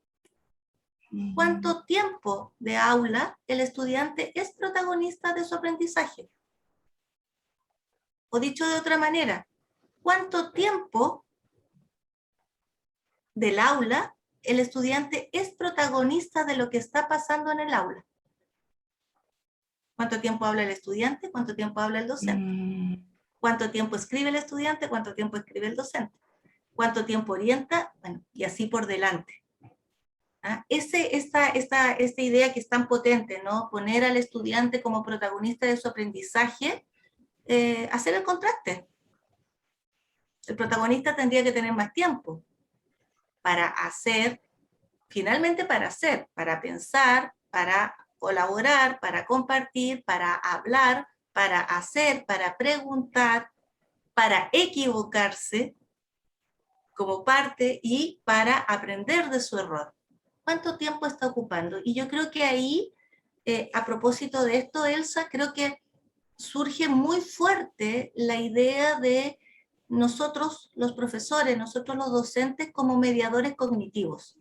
¿Cuánto tiempo de aula el estudiante es protagonista de su aprendizaje? O dicho de otra manera, ¿cuánto tiempo del aula el estudiante es protagonista de lo que está pasando en el aula? ¿Cuánto tiempo habla el estudiante? ¿Cuánto tiempo habla el docente? ¿Cuánto tiempo escribe el estudiante? ¿Cuánto tiempo escribe el docente? ¿Cuánto tiempo orienta? Bueno, y así por delante. ¿Ah? Esta idea que es tan potente, ¿no? Poner al estudiante como protagonista de su aprendizaje, hacer el contraste. El protagonista tendría que tener más tiempo para hacer, finalmente para pensar, para colaborar, para compartir, para hablar, para hacer, para preguntar, para equivocarse, como parte y para aprender de su error. ¿Cuánto tiempo está ocupando? Y yo creo que ahí, a propósito de esto, Elsa, creo que surge muy fuerte la idea de nosotros los profesores, nosotros los docentes como mediadores cognitivos.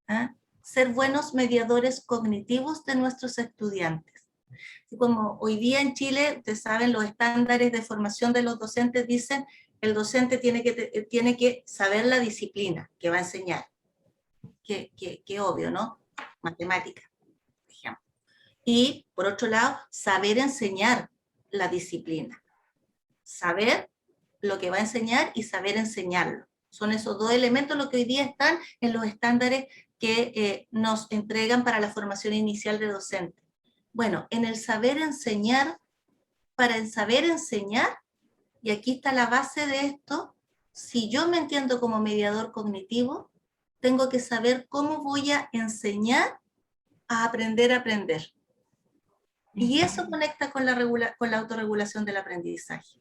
¿Ah? Ser buenos mediadores cognitivos de nuestros estudiantes. Como hoy día en Chile, ustedes saben, los estándares de formación de los docentes dicen el docente tiene que saber la disciplina que va a enseñar. Que obvio, ¿no? Matemática, por ejemplo. Y, por otro lado, saber enseñar la disciplina. Saber lo que va a enseñar y saber enseñarlo. Son esos dos elementos los que hoy día están en los estándares que nos entregan para la formación inicial de docente. Bueno, en el saber enseñar, para el saber enseñar, y aquí está la base de esto, si yo me entiendo como mediador cognitivo, tengo que saber cómo voy a enseñar a aprender a aprender. Y eso conecta con la autorregulación del aprendizaje.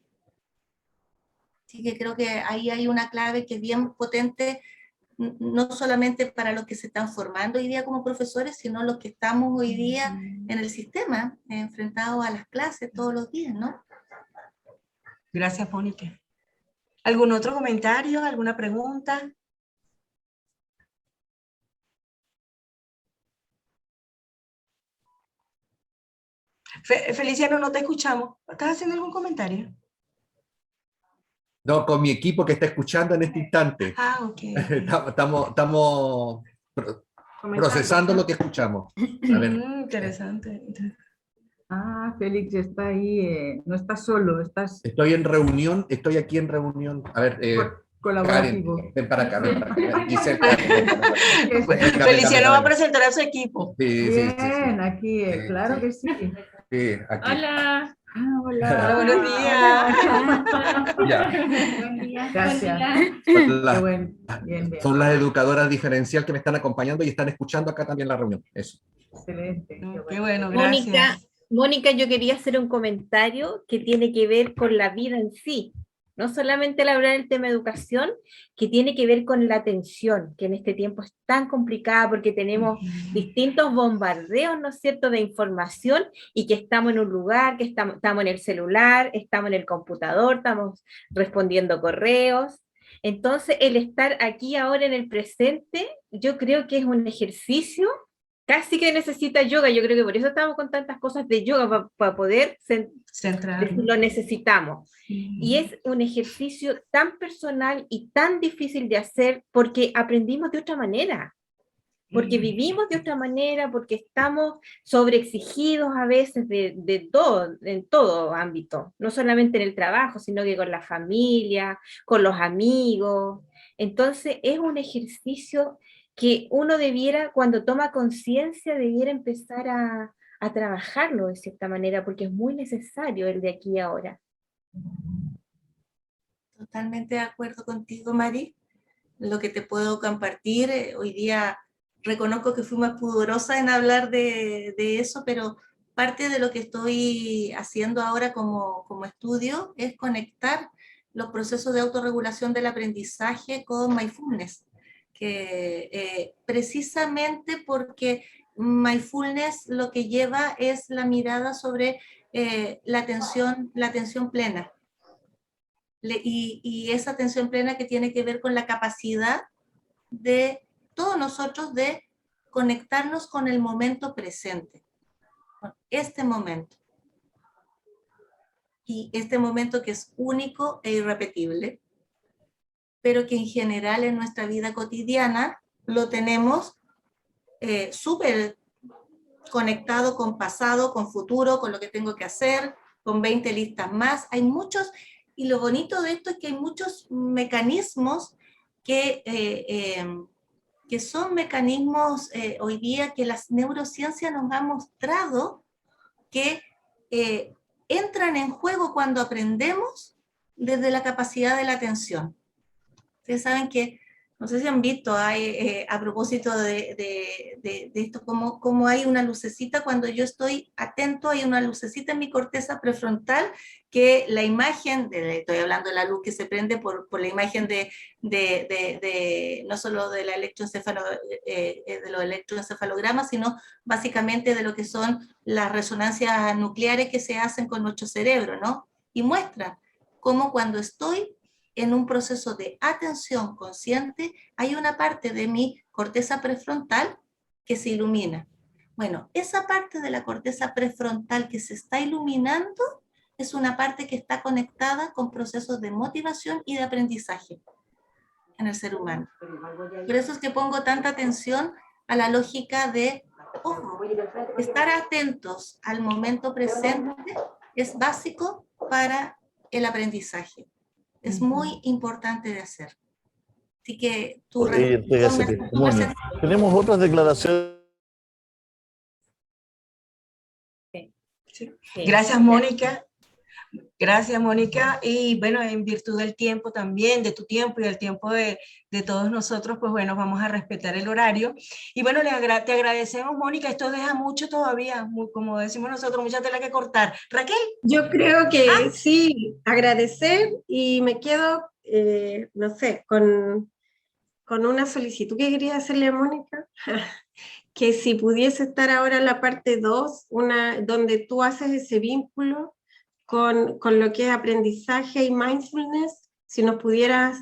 Así que creo que ahí hay una clave que es bien potente, no solamente para los que se están formando hoy día como profesores, sino los que estamos hoy día en el sistema, enfrentados a las clases todos los días, ¿no? Gracias, Mónica. ¿Algún otro comentario? ¿Alguna pregunta? Feliciano, no te escuchamos. ¿Estás haciendo algún comentario? No, con mi equipo que está escuchando en este instante. Ah, ok. Estamos procesando lo que escuchamos. A ver. Interesante. Ah, Félix está ahí, no estás solo, estás... Estoy en reunión, estoy aquí en reunión. A ver, colaborativo. Karen, ven para acá, ven para acá. Giselle, Feliciano va a presentar a su equipo. Sí, Bien, aquí, claro que sí. Sí, aquí. Hola. Ah, hola. Hola, buenos días. Ya. Buen día. Gracias. Qué bueno. Bien, bien. Son las educadoras diferencial que me están acompañando y están escuchando acá también la reunión. Eso. Excelente. Qué bueno, gracias. Mónica, yo quería hacer un comentario que tiene que ver con la vida en sí. No solamente al hablar del tema de educación, que tiene que ver con la atención, que en este tiempo es tan complicada porque tenemos distintos bombardeos, ¿no es cierto?, de información y que estamos en un lugar, que estamos en el celular, estamos en el computador, estamos respondiendo correos. Entonces, el estar aquí ahora en el presente, yo creo que es un ejercicio casi que necesita yoga. Yo creo que por eso estamos con tantas cosas de yoga, para poder centrar. Lo necesitamos. Y es un ejercicio tan personal y tan difícil de hacer porque aprendimos de otra manera, porque vivimos de otra manera, porque estamos sobreexigidos a veces de todo, en todo ámbito, no solamente en el trabajo, sino que con la familia, con los amigos. Entonces es un ejercicio que uno debiera, cuando toma conciencia, debiera empezar a trabajarlo de cierta manera, porque es muy necesario el de aquí y ahora. Totalmente de acuerdo contigo, Mari. Lo que te puedo compartir, hoy día reconozco que fui más pudorosa en hablar de eso, pero parte de lo que estoy haciendo ahora como estudio es conectar los procesos de autorregulación del aprendizaje con mindfulness, que precisamente porque mindfulness lo que lleva es la mirada sobre la atención plena. Y esa atención plena que tiene que ver con la capacidad de todos nosotros de conectarnos con el momento presente, con este momento. Y este momento que es único e irrepetible, pero que en general en nuestra vida cotidiana lo tenemos súper conectado con pasado, con futuro, con lo que tengo que hacer, con 20 listas más. Hay muchos, y lo bonito de esto es que hay muchos mecanismos que son mecanismos hoy día que las neurociencias nos han mostrado que entran en juego cuando aprendemos desde la capacidad de la atención. Ustedes saben que No sé si han visto, hay, a propósito de esto, como hay una lucecita, cuando yo estoy atento, hay una lucecita en mi corteza prefrontal, que la imagen, estoy hablando de la luz que se prende por la imagen no solo de, de los electroencefalogramas, sino básicamente de lo que son las resonancias nucleares que se hacen con nuestro cerebro, ¿no? Y muestra cómo cuando estoy en un proceso de atención consciente, hay una parte de mi corteza prefrontal que se ilumina. Bueno, esa parte de la corteza prefrontal que se está iluminando es una parte que está conectada con procesos de motivación y de aprendizaje en el ser humano. Por eso es que pongo tanta atención a la lógica de, ojo, estar atentos al momento presente es básico para el aprendizaje. Es muy importante de hacer. Así que tú... Tenemos otras declaraciones. Sí. Gracias, Mónica. Gracias, Mónica. Y bueno, en virtud del tiempo también, de tu tiempo y del tiempo de todos nosotros, pues bueno, vamos a respetar el horario. Y bueno, te agradecemos, Mónica. Esto deja mucho todavía, como decimos nosotros, mucha tela que cortar. Raquel. Yo creo que sí, agradecer, y me quedo, no sé, con una solicitud que quería hacerle a Mónica, que si pudiese estar ahora en la parte 2, donde tú haces ese vínculo con lo que es aprendizaje y mindfulness, si nos pudieras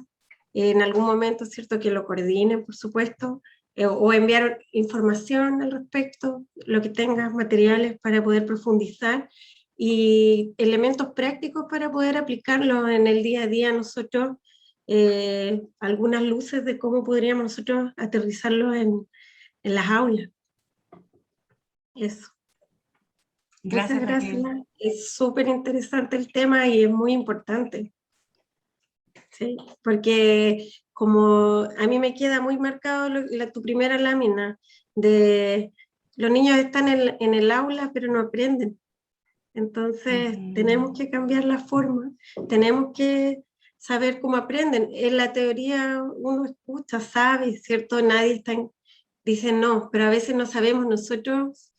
en algún momento, ¿cierto?, que lo coordinen, por supuesto, o enviar información al respecto, lo que tengas, materiales para poder profundizar, y elementos prácticos para poder aplicarlo en el día a día nosotros, algunas luces de cómo podríamos nosotros aterrizarlo en las aulas. Eso. Gracias, muchas gracias. Es súper interesante el tema y es muy importante. Sí, porque como a mí me queda muy marcado tu primera lámina de los niños están en el aula pero no aprenden. Entonces tenemos que cambiar la forma, tenemos que saber cómo aprenden. En la teoría uno escucha, sabe, ¿cierto? Nadie está dice no, pero a veces no sabemos nosotros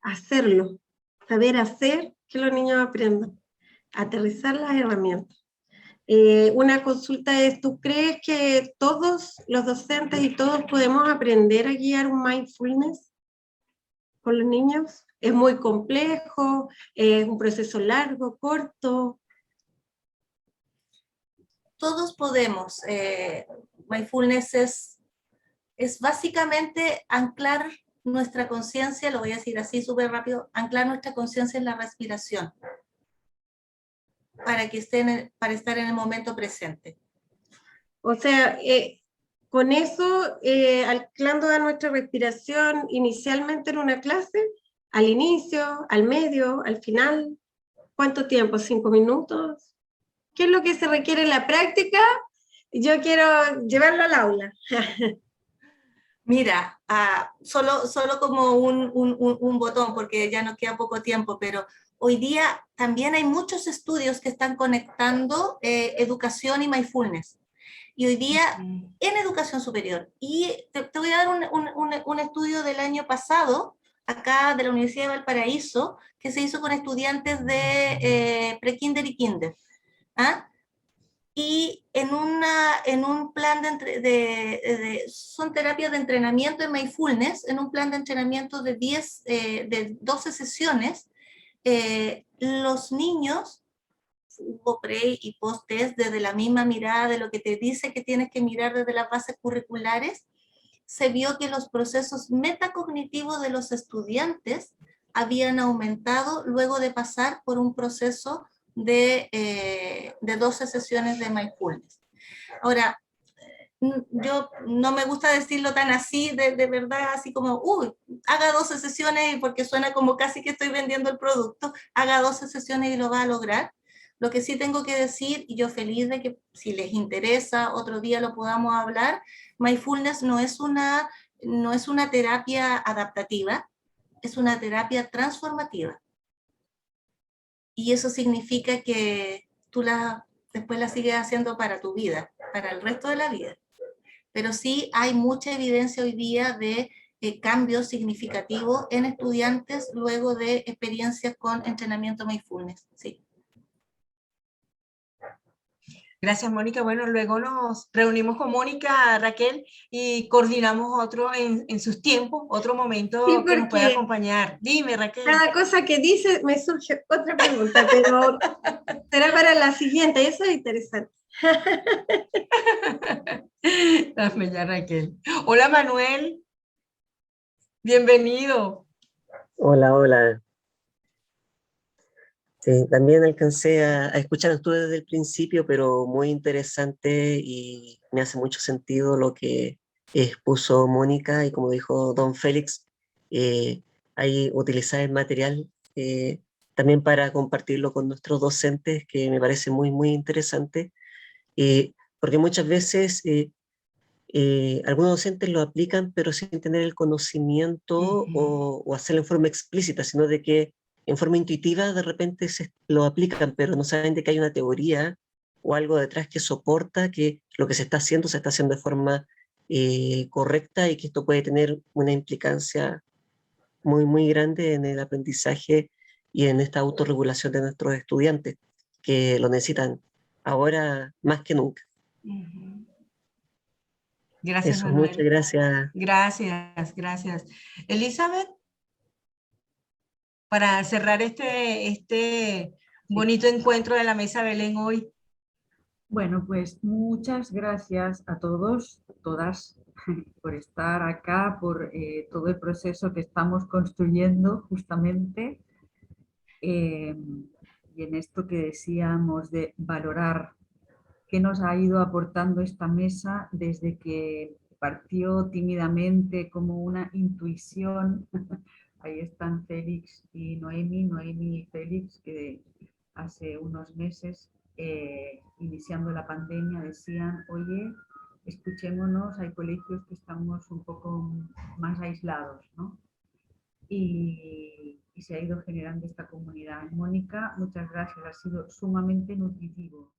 hacerlo, saber hacer que los niños aprendan, aterrizar las herramientas. Una consulta es, ¿tú crees que todos los docentes y todos podemos aprender a guiar un mindfulness con los niños? ¿Es muy complejo? ¿Es un proceso largo, corto? Todos podemos. Mindfulness es básicamente anclar nuestra conciencia, lo voy a decir así súper rápido, anclar nuestra conciencia en la respiración, para estar en el momento presente. O sea, con eso, anclando a nuestra respiración inicialmente en una clase, al inicio, al medio, al final, ¿cuánto tiempo? ¿5 minutos? ¿Qué es lo que se requiere en la práctica? Yo quiero llevarlo al aula. Mira, solo como un botón, porque ya nos queda poco tiempo, pero hoy día también hay muchos estudios que están conectando educación y mindfulness. Y hoy día en educación superior. Y te voy a dar un estudio del año pasado, acá de la Universidad de Valparaíso, que se hizo con estudiantes de pre-kinder y kinder. ¿Ah? Y en un plan son terapias de entrenamiento en mindfulness, en un plan de entrenamiento de 12 sesiones, los niños, hubo pre y post test desde la misma mirada de lo que te dice que tienes que mirar desde las bases curriculares, se vio que los procesos metacognitivos de los estudiantes habían aumentado luego de pasar por un proceso de 12 sesiones de mindfulness. Ahora, yo no me gusta decirlo tan así, de verdad, así como, haga 12 sesiones, porque suena como casi que estoy vendiendo el producto, haga 12 sesiones y lo va a lograr. Lo que sí tengo que decir, y yo feliz de que si les interesa, otro día lo podamos hablar, mindfulness no es una terapia adaptativa, es una terapia transformativa. Y eso significa que tú después la sigues haciendo para tu vida, para el resto de la vida. pero sí hay mucha evidencia hoy día de cambios significativos en estudiantes luego de experiencias con entrenamiento mindfulness. Sí. Gracias, Mónica. Bueno, luego nos reunimos con Mónica, Raquel, y coordinamos otro en sus tiempos, otro momento Sí, que nos pueda porque acompañar. Dime, Raquel. cada cosa que dice me surge otra pregunta, pero será para la siguiente, eso es interesante. Dame ya, Raquel. Hola, Manuel. Bienvenido. Hola, hola. Sí, también alcancé a escuchar, estuve desde el principio, pero muy interesante y me hace mucho sentido lo que expuso Mónica y como dijo don Félix, hay utilizar el material también para compartirlo con nuestros docentes, que me parece muy, muy interesante, porque muchas veces algunos docentes lo aplican, pero sin tener el conocimiento o hacerlo en forma explícita, sino de que en forma intuitiva de repente lo aplican, pero no saben de que hay una teoría o algo detrás que soporta que lo que se está haciendo de forma correcta y que esto puede tener una implicancia muy, muy grande en el aprendizaje y en esta autorregulación de nuestros estudiantes, que lo necesitan ahora más que nunca. Gracias, Eso, Manuel. muchas gracias. Gracias, gracias. Elizabeth, para cerrar este bonito encuentro de la Mesa Belén hoy. Bueno, pues muchas gracias a todos, todas, por estar acá, por todo el proceso que estamos construyendo justamente. Y en esto que decíamos de valorar qué nos ha ido aportando esta mesa desde que partió tímidamente como una intuición. Ahí están Félix y Noemi, Noemi y Félix, que hace unos meses, iniciando la pandemia, decían, oye, escuchémonos, hay colegios que estamos un poco más aislados, ¿no? Y se ha ido generando esta comunidad. Mónica, muchas gracias, ha sido sumamente nutritivo.